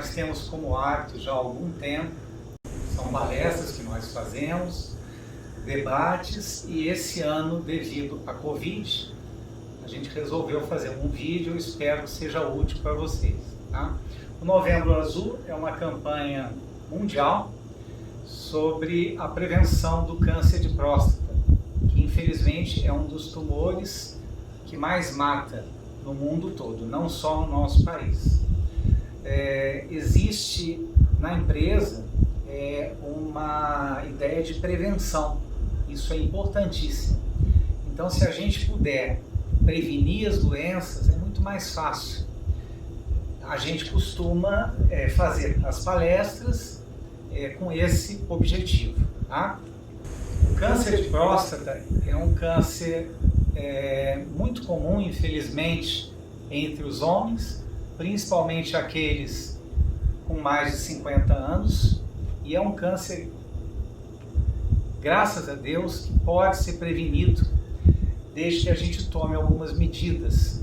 nós temos como hábito já há algum tempo, são palestras que nós fazemos, debates, e esse ano, devido à Covid, a gente resolveu fazer um vídeo, eu espero que seja útil para vocês. Tá? O Novembro Azul é uma campanha mundial sobre a prevenção do câncer de próstata, que infelizmente é um dos tumores que mais mata no mundo todo, não só no nosso país. Existe na empresa uma ideia de prevenção, isso é importantíssimo. Então, se a gente puder prevenir as doenças, é muito mais fácil. A gente costuma fazer as palestras com esse objetivo. Tá? O câncer de próstata é um câncer muito comum, infelizmente, entre os homens, principalmente aqueles com mais de 50 anos, e é um câncer, graças a Deus, que pode ser prevenido desde que a gente tome algumas medidas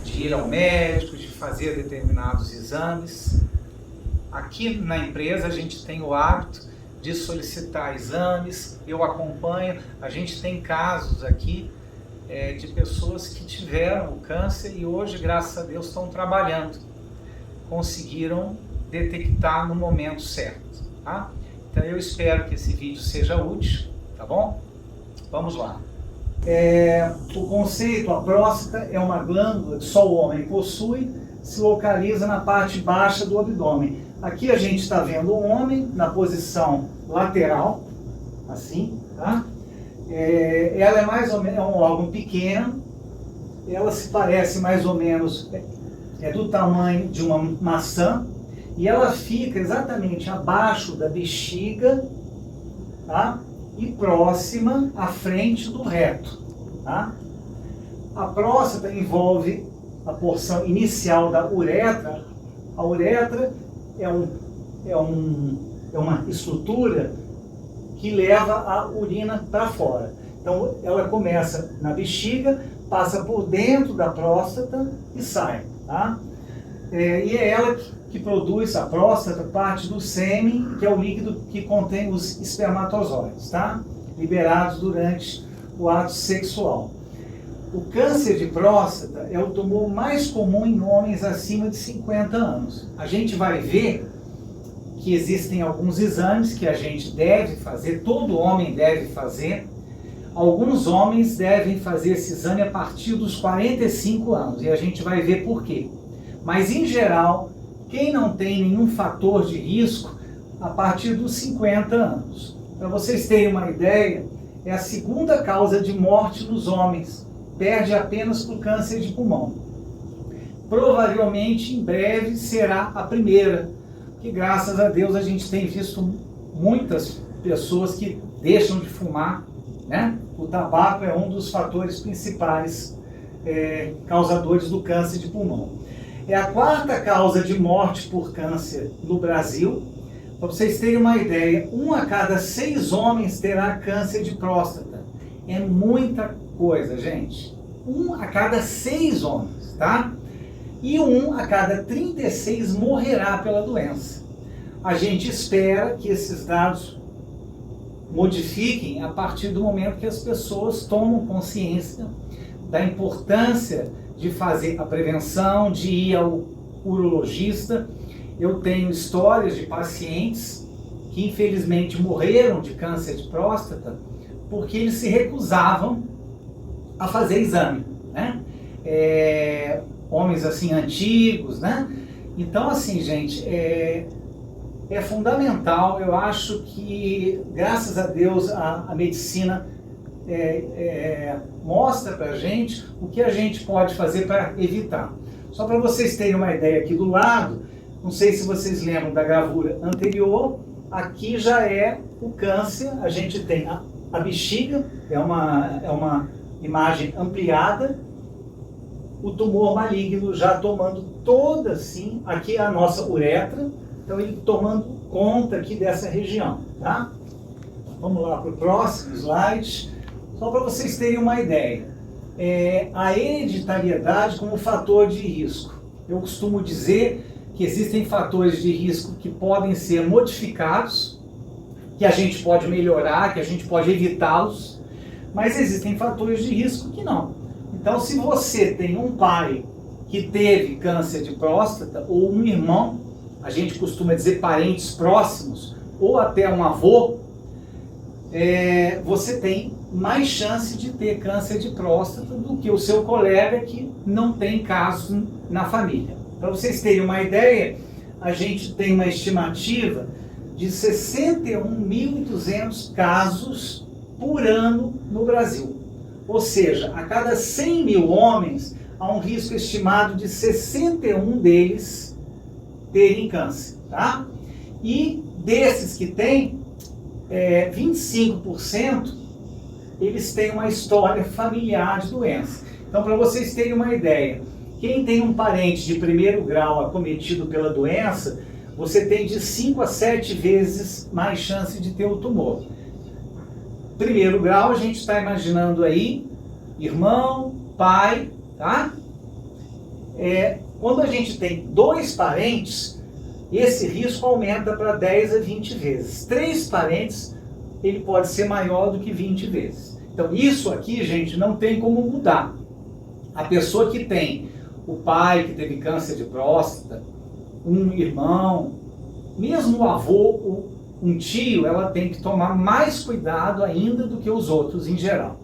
de ir ao médico, de fazer determinados exames. Aqui na empresa a gente tem o hábito de solicitar exames, eu acompanho, a gente tem casos aqui de pessoas que tiveram o câncer e hoje, graças a Deus, estão trabalhando, conseguiram detectar no momento certo. Tá? Então eu espero que esse vídeo seja útil, tá bom? Vamos lá. O conceito, a próstata é uma glândula que só o homem possui, se localiza na parte baixa do abdômen. Aqui a gente está vendo o homem na posição lateral, assim, tá? Ela é mais ou menos um órgão pequeno, ela se parece mais ou menos do tamanho de uma maçã, e ela fica exatamente abaixo da bexiga, tá? E próxima à frente do reto. Tá? A próstata envolve a porção inicial da uretra. A uretra é uma estrutura que leva a urina para fora. Então ela começa na bexiga, passa por dentro da próstata e sai. Tá? E é ela que produz, a próstata, parte do sêmen, que é o líquido que contém os espermatozoides, tá? Liberados durante o ato sexual. O câncer de próstata é o tumor mais comum em homens acima de 50 anos. A gente vai ver que existem alguns exames que a gente deve fazer, todo homem deve fazer. Alguns homens devem fazer esse exame a partir dos 45 anos, e a gente vai ver por quê. Mas, em geral, quem não tem nenhum fator de risco, a partir dos 50 anos. Para vocês terem uma ideia, é a segunda causa de morte nos homens, perde apenas por câncer de pulmão. Provavelmente, em breve, será a primeira, que graças a Deus a gente tem visto muitas pessoas que deixam de fumar, né? O tabaco é um dos fatores principais causadores do câncer de pulmão. É a quarta causa de morte por câncer no Brasil. Para vocês terem uma ideia, 1 a cada 6 homens terá câncer de próstata. É muita coisa, gente. 1 a cada 6 homens, tá? E 1 a cada 36 morrerá pela doença. A gente espera que esses dados modifiquem a partir do momento que as pessoas tomam consciência da importância de fazer a prevenção, de ir ao urologista. Eu tenho histórias de pacientes que infelizmente morreram de câncer de próstata porque eles se recusavam a fazer exame, né? Homens assim antigos, né? Então assim, gente, é fundamental. Eu acho que, graças a Deus, a medicina mostra para a gente o que a gente pode fazer para evitar. Só para vocês terem uma ideia aqui do lado, não sei se vocês lembram da gravura anterior, aqui já é o câncer, a gente tem a bexiga, é uma imagem ampliada, o tumor maligno já tomando toda assim, aqui é a nossa uretra, então ele tomando conta aqui dessa região, tá? Vamos lá para o próximo slide. Só para vocês terem uma ideia, a hereditariedade como fator de risco. Eu costumo dizer que existem fatores de risco que podem ser modificados, que a gente pode melhorar, que a gente pode evitá-los, mas existem fatores de risco que não. Então, se você tem um pai que teve câncer de próstata, ou um irmão, a gente costuma dizer parentes próximos, ou até um avô, você tem mais chance de ter câncer de próstata do que o seu colega que não tem casos na família. Para vocês terem uma ideia, a gente tem uma estimativa de 61.200 casos por ano no Brasil. Ou seja, a cada 100 mil homens, há um risco estimado de 61 deles terem câncer. Tá? E desses que têm, 25% eles têm uma história familiar de doença. Então, para vocês terem uma ideia, quem tem um parente de primeiro grau acometido pela doença, você tem de 5 a 7 vezes mais chance de ter o tumor. Primeiro grau, a gente está imaginando aí, irmão, pai, tá? Quando a gente tem 2 parentes, esse risco aumenta para 10 a 20 vezes. 3 parentes, ele pode ser maior do que 20 vezes. Então, isso aqui, gente, não tem como mudar. A pessoa que tem o pai que teve câncer de próstata, um irmão, mesmo o avô, um tio, ela tem que tomar mais cuidado ainda do que os outros em geral.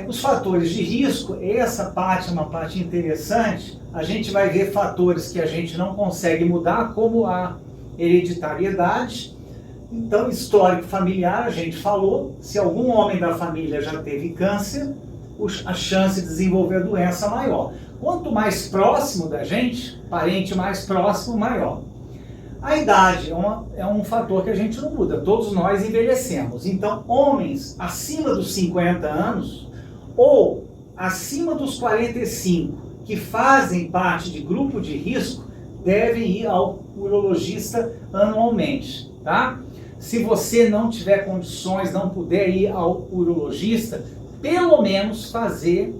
Os fatores de risco, essa parte é uma parte interessante. A gente vai ver fatores que a gente não consegue mudar, como a hereditariedade. Então, histórico familiar, a gente falou, se algum homem da família já teve câncer, a chance de desenvolver a doença é maior. Quanto mais próximo da gente, parente mais próximo, maior. A idade é um fator que a gente não muda, todos nós envelhecemos. Então, homens acima dos 50 anos ou acima dos 45, que fazem parte de grupo de risco, devem ir ao urologista anualmente, tá? Se você não tiver condições, não puder ir ao urologista, pelo menos fazer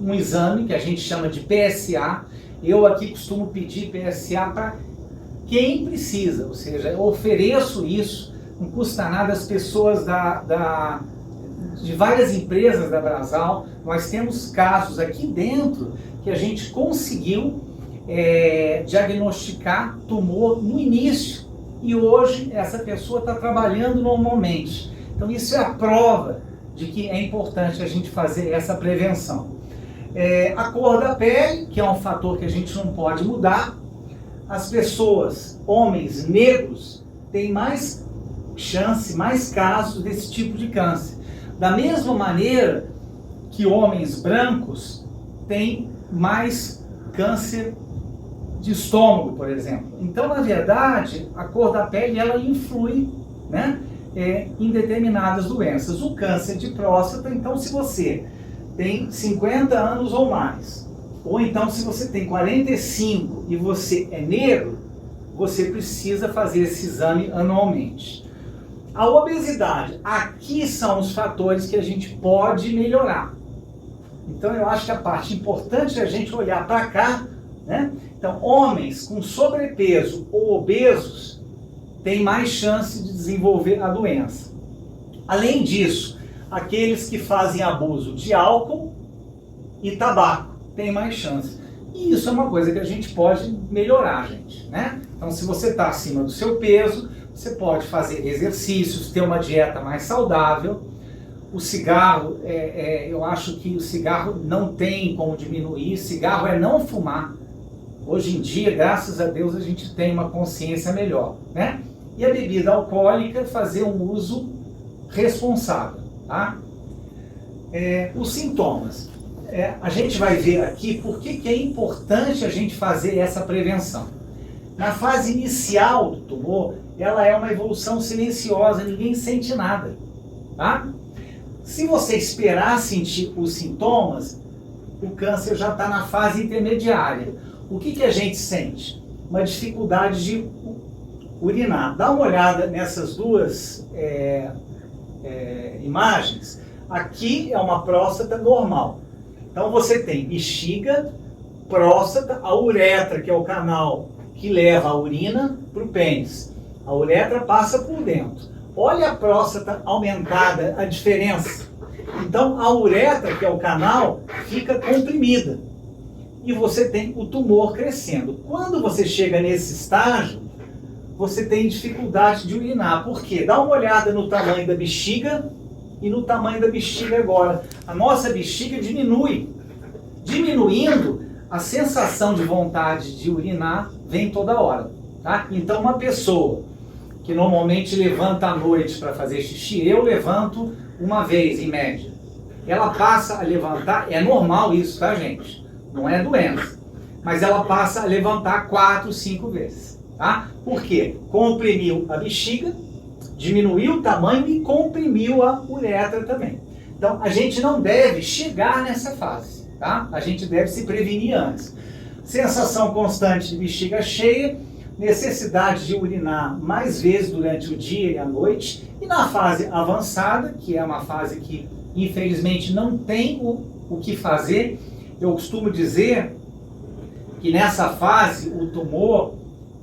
um exame que a gente chama de PSA. Eu aqui costumo pedir PSA para quem precisa, ou seja, eu ofereço isso, não custa nada. As pessoas de várias empresas da Brasal, nós temos casos aqui dentro que a gente conseguiu diagnosticar tumor no início e hoje essa pessoa está trabalhando normalmente. Então isso é a prova de que é importante a gente fazer essa prevenção. A cor da pele, que é um fator que a gente não pode mudar. As pessoas, homens negros, têm mais chance, mais casos desse tipo de câncer. Da mesma maneira que homens brancos têm mais câncer de estômago, por exemplo. Então, na verdade, a cor da pele ela influi, né, em determinadas doenças. O câncer de próstata, então, se você tem 50 anos ou mais, ou então se você tem 45 e você é negro, você precisa fazer esse exame anualmente. A obesidade, aqui são os fatores que a gente pode melhorar. Então eu acho que a parte importante é a gente olhar para cá, né? Então, homens com sobrepeso ou obesos têm mais chance de desenvolver a doença. Além disso, aqueles que fazem abuso de álcool e tabaco têm mais chance. E isso é uma coisa que a gente pode melhorar, gente, né? Então, se você está acima do seu peso, você pode fazer exercícios, ter uma dieta mais saudável. O cigarro, eu acho que o cigarro não tem como diminuir. Cigarro é não fumar. Hoje em dia, graças a Deus, a gente tem uma consciência melhor, né? E a bebida alcoólica, fazer um uso responsável, tá? Os sintomas. A gente vai ver aqui por que é importante a gente fazer essa prevenção. Na fase inicial do tumor, ela é uma evolução silenciosa, ninguém sente nada, tá? Se você esperar sentir os sintomas, o câncer já está na fase intermediária. O que a gente sente? Uma dificuldade de urinar. Dá uma olhada nessas duas imagens. Aqui é uma próstata normal. Então você tem bexiga, próstata, a uretra, que é o canal que leva a urina para o pênis. A uretra passa por dentro. Olha a próstata aumentada, a diferença. Então, a uretra, que é o canal, fica comprimida. E você tem o tumor crescendo. Quando você chega nesse estágio, você tem dificuldade de urinar. Por quê? Dá uma olhada no tamanho da bexiga e no tamanho da bexiga agora. A nossa bexiga diminui. Diminuindo, a sensação de vontade de urinar vem toda hora. Tá? Então, uma pessoa que normalmente levanta à noite para fazer xixi, eu levanto uma vez, em média. Ela passa a levantar, é normal isso, tá, gente? Não é doença. Mas ela passa a levantar 4, 5 vezes. Tá? Por quê? Comprimiu a bexiga, diminuiu o tamanho e comprimiu a uretra também. Então, a gente não deve chegar nessa fase. Tá? A gente deve se prevenir antes. Sensação constante de bexiga cheia, necessidade de urinar mais vezes durante o dia e a noite, e na fase avançada, que é uma fase que infelizmente não tem o que fazer, eu costumo dizer que nessa fase o tumor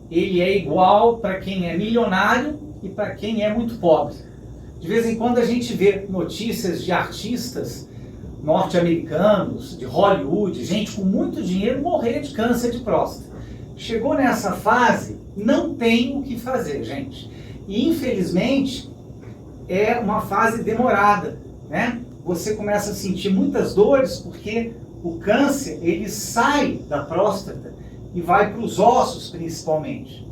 ele é igual para quem é milionário e para quem é muito pobre. De vez em quando a gente vê notícias de artistas norte-americanos, de Hollywood, gente com muito dinheiro morrer de câncer de próstata. Chegou nessa fase, não tem o que fazer, gente. E infelizmente é uma fase demorada, né? Você começa a sentir muitas dores porque o câncer ele sai da próstata e vai para os ossos principalmente.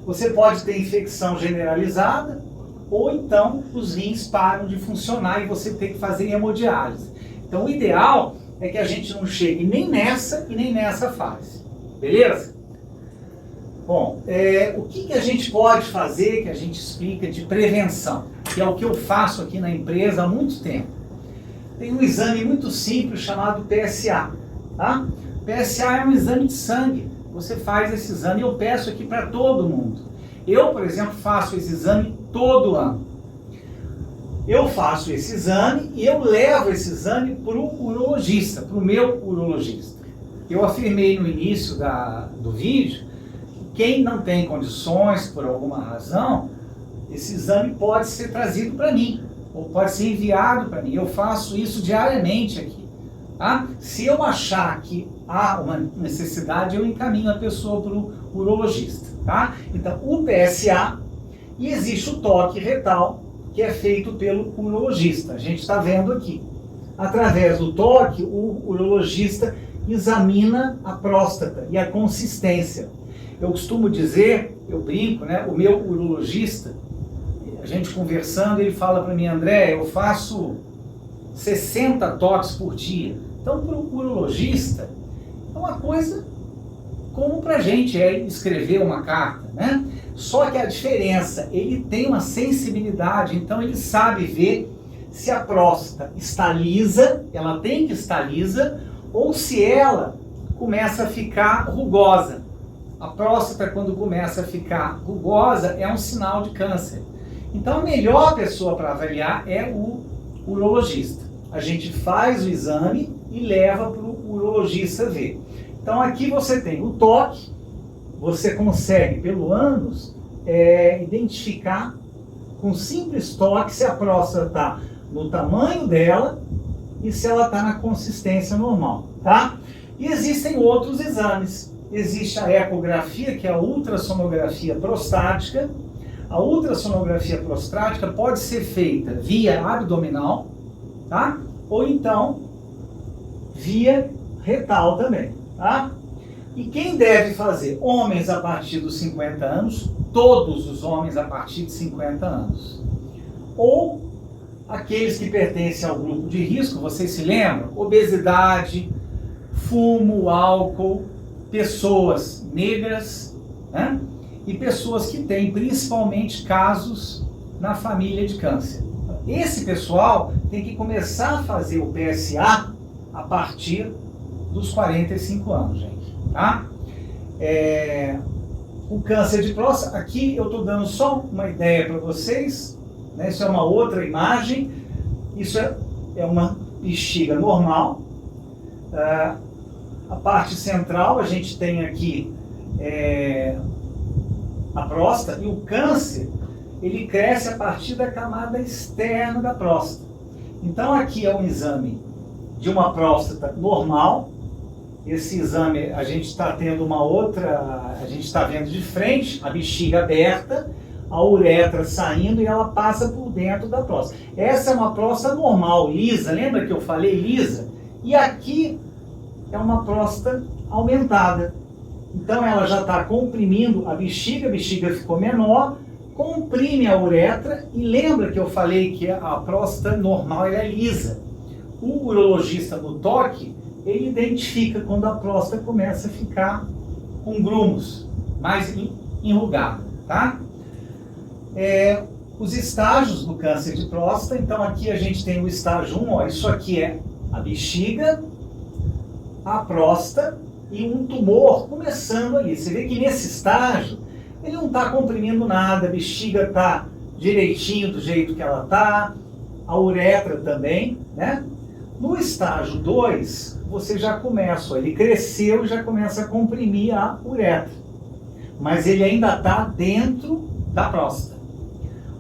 Você pode ter infecção generalizada ou então os rins param de funcionar e você tem que fazer hemodiálise. Então o ideal é que a gente não chegue nem nessa e nem nessa fase, beleza? Bom, o que a gente pode fazer, que a gente explica de prevenção, que é o que eu faço aqui na empresa há muito tempo. Tem um exame muito simples chamado PSA. Tá? PSA é um exame de sangue. Você faz esse exame, eu peço aqui para todo mundo. Eu, por exemplo, faço esse exame todo ano. Eu faço esse exame e eu levo esse exame para o urologista, para o meu urologista. Eu afirmei no início do vídeo que quem não tem condições, por alguma razão, esse exame pode ser trazido para mim, ou pode ser enviado para mim. Eu faço isso diariamente aqui. Tá? Se eu achar que há uma necessidade, eu encaminho a pessoa para o urologista. Tá? Então, o PSA, e existe o toque retal, que é feito pelo urologista. A gente está vendo aqui. Através do toque, o urologista examina a próstata e a consistência. Eu costumo dizer, eu brinco, né? O meu urologista, a gente conversando, ele fala para mim, André, eu faço 60 toques por dia. Então, para o urologista, é uma coisa como para a gente é escrever uma carta, né? Só que a diferença, ele tem uma sensibilidade, então ele sabe ver se a próstata está lisa, ela tem que estar lisa, ou se ela começa a ficar rugosa. A próstata, quando começa a ficar rugosa, é um sinal de câncer. Então, a melhor pessoa para avaliar é o urologista. A gente faz o exame e leva para o urologista ver. Então, aqui você tem o toque, você consegue, pelo ânus, identificar com simples toque se a próstata está no tamanho dela e se ela está na consistência normal, tá? E existem outros exames. Existe a ecografia, que é a ultrassonografia prostática. A ultrassonografia prostática pode ser feita via abdominal, tá? Ou então via retal também, tá? E quem deve fazer? Homens a partir dos 50 anos, todos os homens a partir de 50 anos. Ou aqueles que pertencem ao grupo de risco, vocês se lembram? Obesidade, fumo, álcool, pessoas negras, né? E pessoas que têm principalmente casos na família de câncer. Esse pessoal tem que começar a fazer o PSA a partir dos 45 anos, gente. Tá? O câncer de próstata, aqui eu estou dando só uma ideia para vocês, né? Isso é uma outra imagem, isso é uma bexiga normal. a parte central, a gente tem aqui a próstata, e o câncer, ele cresce a partir da camada externa da próstata. Então aqui é um exame de uma próstata normal. Esse exame a gente está tendo a gente está vendo de frente a bexiga aberta, a uretra saindo e ela passa por dentro da próstata. Essa é uma próstata normal, lisa, lembra que eu falei lisa? E aqui é uma próstata aumentada. Então ela já está comprimindo a bexiga ficou menor, comprime a uretra, e lembra que eu falei que a próstata normal é lisa. O urologista no toque, ele identifica quando a próstata começa a ficar com grumos, mais enrugada, tá? Os estágios do câncer de próstata, então aqui a gente tem o estágio 1, ó, isso aqui é a bexiga, a próstata e um tumor começando ali. Você vê que nesse estágio ele não está comprimindo nada, a bexiga está direitinho do jeito que ela está, a uretra também, né? No estágio 2, você já começa, ó, ele cresceu e já começa a comprimir a uretra, mas ele ainda está dentro da próstata.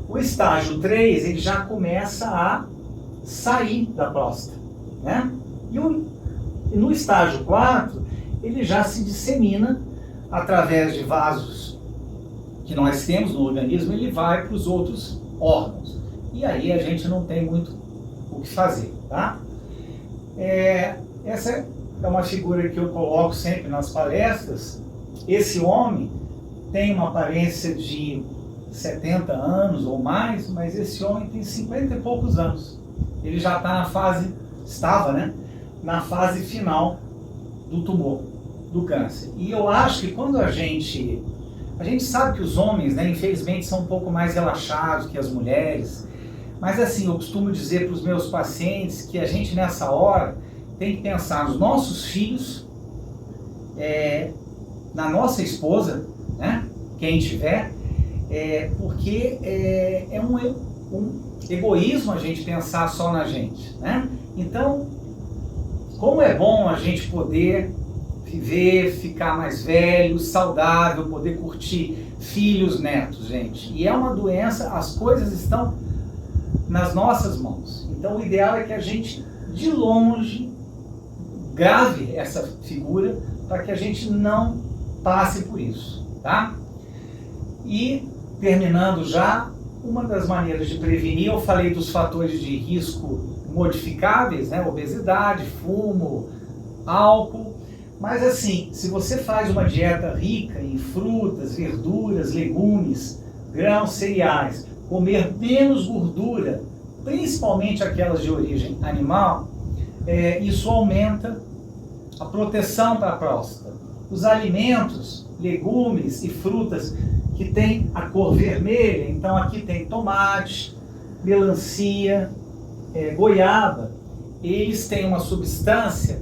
O estágio 3, ele já começa a sair da próstata, né? E no estágio 4, ele já se dissemina através de vasos que nós temos no organismo, ele vai para os outros órgãos. E aí a gente não tem muito o que fazer, tá? Essa é uma figura que eu coloco sempre nas palestras. Esse homem tem uma aparência de 70 anos ou mais, mas esse homem tem 50 e poucos anos. Ele já está na fase final do tumor, do câncer. E eu acho que quando a gente sabe que os homens, né, infelizmente, são um pouco mais relaxados que as mulheres, mas assim, eu costumo dizer para os meus pacientes que a gente nessa hora tem que pensar nos nossos filhos, na nossa esposa, né, quem tiver, porque é um egoísmo a gente pensar só na gente, né? Então, como é bom a gente poder viver, ficar mais velho, saudável, poder curtir filhos, netos, gente. E é uma doença, as coisas estão nas nossas mãos. Então o ideal é que a gente, de longe, grave essa figura para que a gente não passe por isso, tá? E, terminando já, uma das maneiras de prevenir, eu falei dos fatores de risco modificáveis, né? Obesidade, fumo, álcool. Mas assim, se você faz uma dieta rica em frutas, verduras, legumes, grãos, cereais, comer menos gordura, principalmente aquelas de origem animal, isso aumenta a proteção para a próstata. Os alimentos, legumes e frutas que têm a cor vermelha, então aqui tem tomate, melancia, goiaba, eles têm uma substância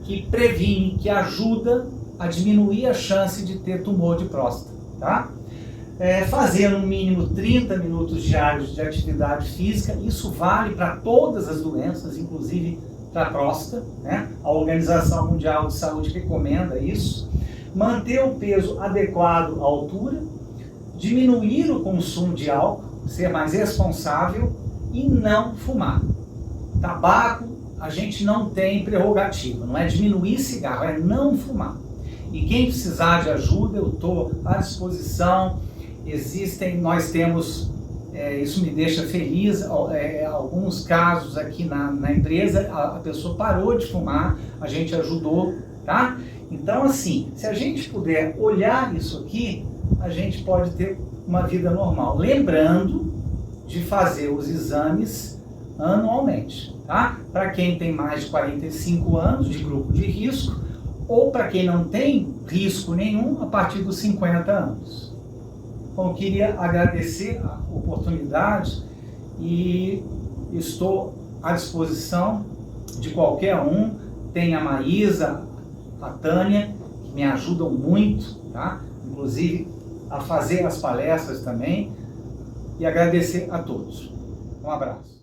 que previne, que ajuda a diminuir a chance de ter tumor de próstata, tá? Fazendo no mínimo 30 minutos diários de atividade física, isso vale para todas as doenças, inclusive para a próstata, né? A Organização Mundial de Saúde recomenda isso. Manter o peso adequado à altura, diminuir o consumo de álcool, ser mais responsável e não fumar. Tabaco, a gente não tem prerrogativa, não é diminuir cigarro, é não fumar. E quem precisar de ajuda, eu estou à disposição. Nós temos, isso me deixa feliz, alguns casos aqui na empresa, a pessoa parou de fumar, a gente ajudou, tá? Então assim, se a gente puder olhar isso aqui, a gente pode ter uma vida normal. Lembrando de fazer os exames anualmente, tá? Para quem tem mais de 45 anos de grupo de risco, ou para quem não tem risco nenhum, a partir dos 50 anos. Então, eu queria agradecer a oportunidade e estou à disposição de qualquer um. Tem a Maísa, a Tânia, que me ajudam muito, tá? Inclusive a fazer as palestras também, e agradecer a todos. Um abraço.